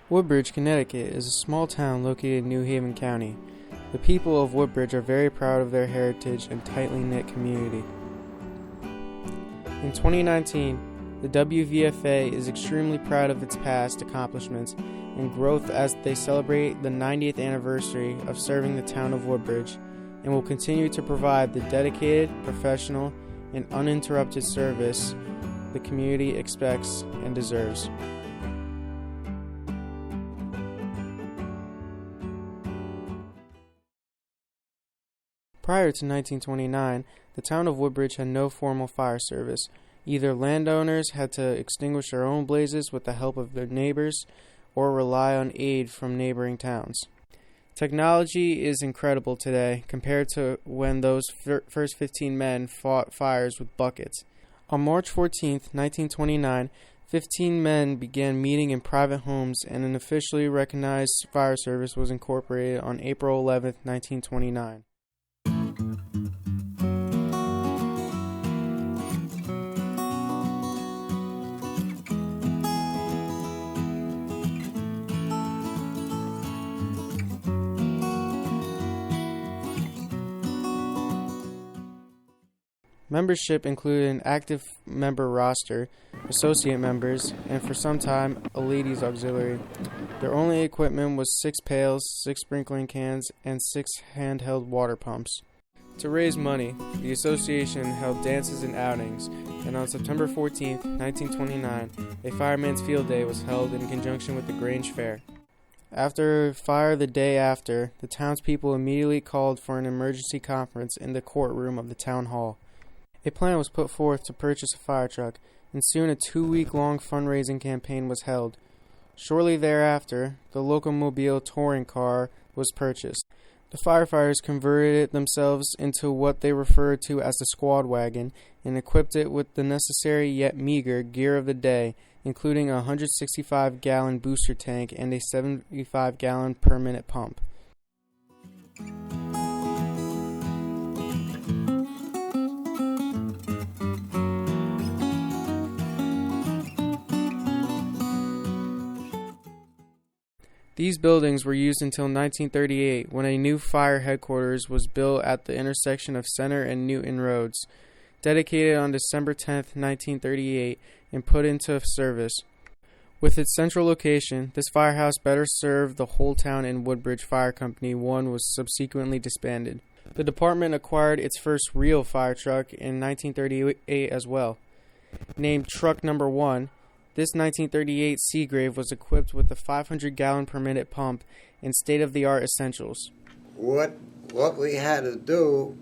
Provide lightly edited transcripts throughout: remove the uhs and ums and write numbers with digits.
Woodbridge, Connecticut is a small town located in New Haven County. The people of Woodbridge are very proud of their heritage and tightly knit community. In 2019, the WVFA is extremely proud of its past accomplishments and growth as they celebrate the 90th anniversary of serving the town of Woodbridge, and will continue to provide the dedicated, professional, and uninterrupted service the community expects and deserves. Prior to 1929, the town of Woodbridge had no formal fire service. Either landowners had to extinguish their own blazes with the help of their neighbors or rely on aid from neighboring towns. Technology is incredible today compared to when those first 15 men fought fires with buckets. On March 14, 1929, 15 men began meeting in private homes, and an officially recognized fire service was incorporated on April 11, 1929. Membership included an active member roster, associate members, and for some time, a ladies' auxiliary. Their only equipment was 6 pails, 6 sprinkling cans, and 6 handheld water pumps. To raise money, the association held dances and outings, and on September 14, 1929, a Fireman's Field Day was held in conjunction with the Grange Fair. After a fire the day after, the townspeople immediately called for an emergency conference in the courtroom of the town hall. A plan was put forth to purchase a fire truck, and soon a 2-week-long fundraising campaign was held. Shortly thereafter, the Locomobile touring car was purchased. The firefighters converted themselves into what they referred to as the squad wagon and equipped it with the necessary yet meager gear of the day, including a 165-gallon booster tank and a 75-gallon per minute pump. These buildings were used until 1938, when a new fire headquarters was built at the intersection of Center and Newton Roads, dedicated on December 10, 1938, and put into service. With its central location, this firehouse better served the whole town, and Woodbridge Fire Company 1 was subsequently disbanded. The department acquired its first real fire truck in 1938 as well. Named Truck Number 1, this 1938 Seagrave was equipped with a 500-gallon per minute pump and state-of-the-art essentials. What we had to do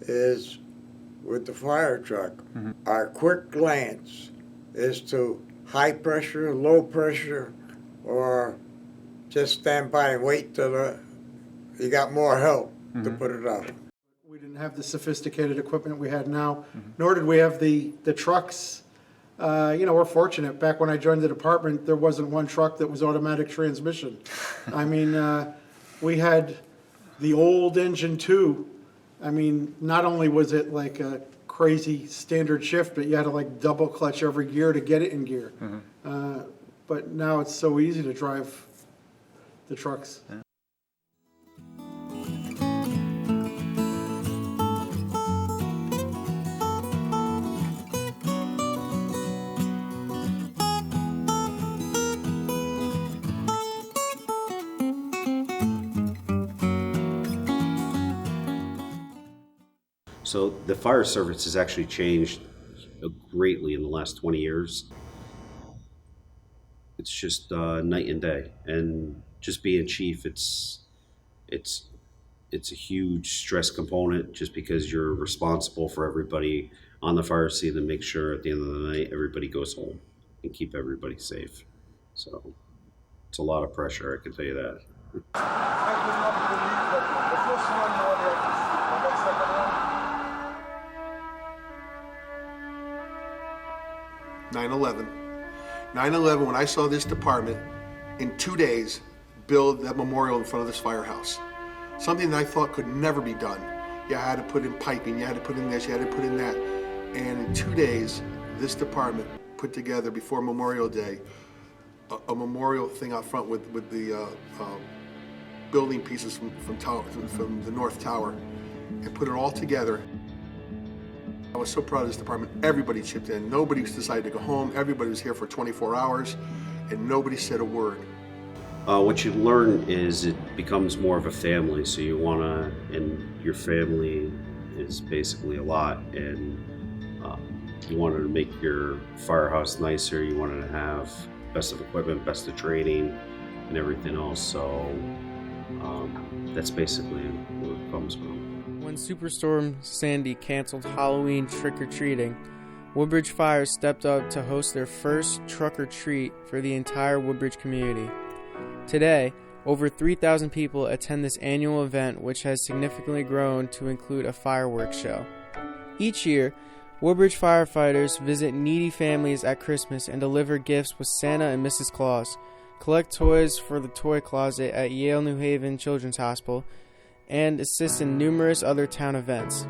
is, with the fire truck, our quick glance is to high pressure, low pressure, or just stand by and wait till you got more help to put it out. We didn't have the sophisticated equipment we had now, nor did we have the trucks. We're fortunate. Back when I joined the department, there wasn't one truck that was automatic transmission. I mean, we had the old engine too. I mean, not only was it like a crazy standard shift, but you had to like double clutch every gear to get it in gear. But now it's so easy to drive the trucks. Yeah. So the fire service has actually changed greatly in the last 20 years. It's just night and day, and just being chief, it's a huge stress component, just because you're responsible for everybody on the fire scene to make sure at the end of the night everybody goes home and keep everybody safe. So it's a lot of pressure, I can tell you that. I could not believe that the first one the second one. 9/11. 9/11, when I saw this department in 2 days build that memorial in front of this firehouse. Something that I thought could never be done. You had to put in piping, you had to put in this, you had to put in that. And in 2 days, this department put together before Memorial Day a memorial thing out front with the building pieces from the North Tower and put it all together. I was so proud of this department. Everybody chipped in. Nobody decided to go home. Everybody was here for 24 hours, and nobody said a word. What you learn is it becomes more of a family, so you want to, and your family is basically a lot, and you wanted to make your firehouse nicer, you wanted to have best of equipment, best of training, and everything else, so that's basically where it comes from. When Superstorm Sandy canceled Halloween trick-or-treating, Woodbridge Fire stepped up to host their first truck-or-treat for the entire Woodbridge community. Today, over 3,000 people attend this annual event, which has significantly grown to include a fireworks show. Each year, Woodbridge firefighters visit needy families at Christmas and deliver gifts with Santa and Mrs. Claus, collect toys for the toy closet at Yale New Haven Children's Hospital, and assist in numerous other town events.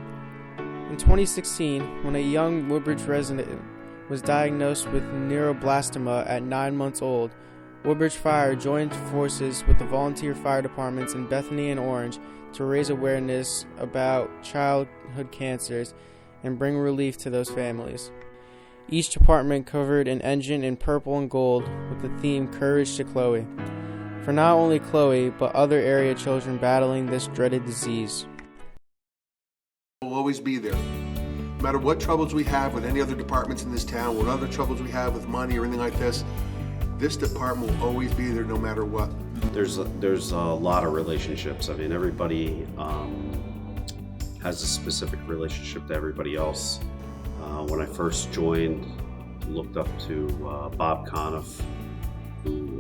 In 2016, when a young Woodbridge resident was diagnosed with neuroblastoma at 9 months old, Woodbridge Fire joined forces with the volunteer fire departments in Bethany and Orange to raise awareness about childhood cancers and bring relief to those families. Each department covered an engine in purple and gold with the theme Courage to Chloe, for not only Chloe, but other area children battling this dreaded disease. We'll always be there. No matter what troubles we have with any other departments in this town, what other troubles we have with money or anything like this department will always be there no matter what. There's a lot of relationships. I mean, everybody has a specific relationship to everybody else. When I first joined, I looked up to Bob Conniff, who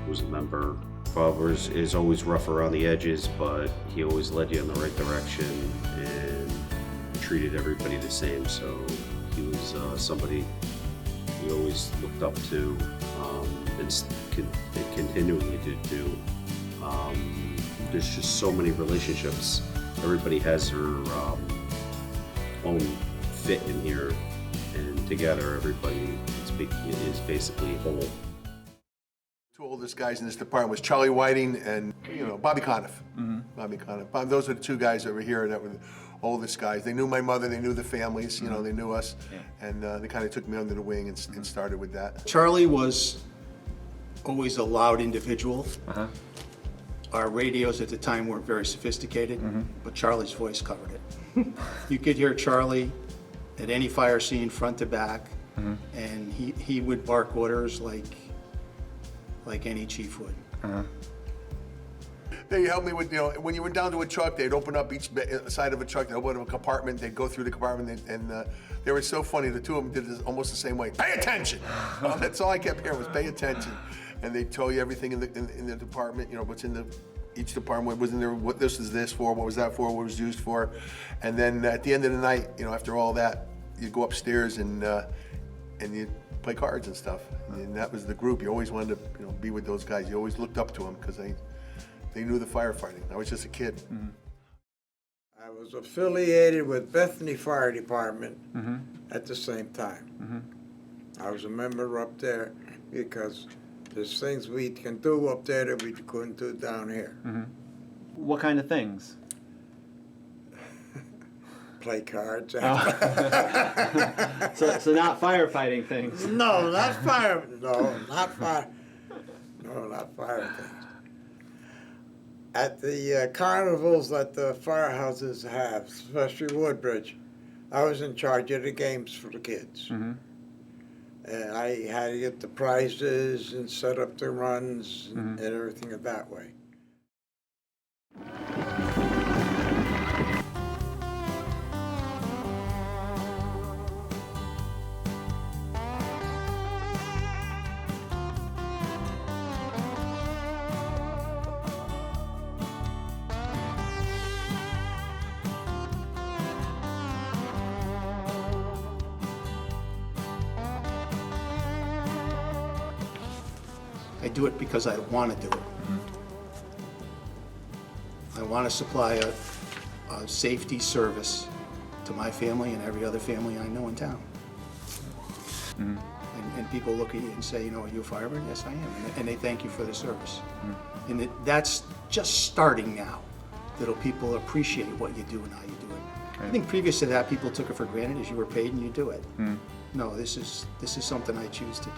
was a member. Bob is always rough around the edges, but he always led you in the right direction and treated everybody the same. So he was somebody we always looked up to and continually do. There's just so many relationships. Everybody has their own fit in here, and together everybody is basically whole. Two oldest guys in this department was Charlie Whiting and Bobby Conniff. Bobby Conniff. Those are the two guys over here that were the oldest guys. They knew my mother, they knew the families, they knew us, and they kind of took me under the wing and started with that. Charlie was always a loud individual. Our radios at the time weren't very sophisticated, but Charlie's voice covered it. You could hear Charlie at any fire scene, front to back, and he would bark orders like any chief would. They helped me with, when you went down to a truck, they'd open up each side of a truck, they'd open up a compartment, they'd go through the compartment, and they were so funny. The two of them did this almost the same way. Pay attention! That's all I kept hearing was pay attention. And they'd tell you everything in the department, what's in each department, what was in there, what this is this for, what was that for, what was used for. And then at the end of the night, after all that, you'd go upstairs and you'd play cards and stuff. And that was the group. You always wanted to be with those guys. You always looked up to them because they knew the firefighting. I was just a kid. I was affiliated with Bethany Fire Department at the same time. I was a member up there because there's things we can do up there that we couldn't do down here. What kind of things? Play cards. So not firefighting things. No, not fire. No, not fire. No, not fire things. At the carnivals that the firehouses have, especially Woodbridge, I was in charge of the games for the kids. And I had to get the prizes and set up the runs and everything that way. I do it because I want to do it. I want to supply a safety service to my family and every other family I know in town. And people look at you and say, you know, are you a fireman? Yes, I am. And they thank you for the service. And that's just starting now, that'll people appreciate what you do and how you do it. I think previous to that, people took it for granted as you were paid and you do it. No, this is something I choose to do.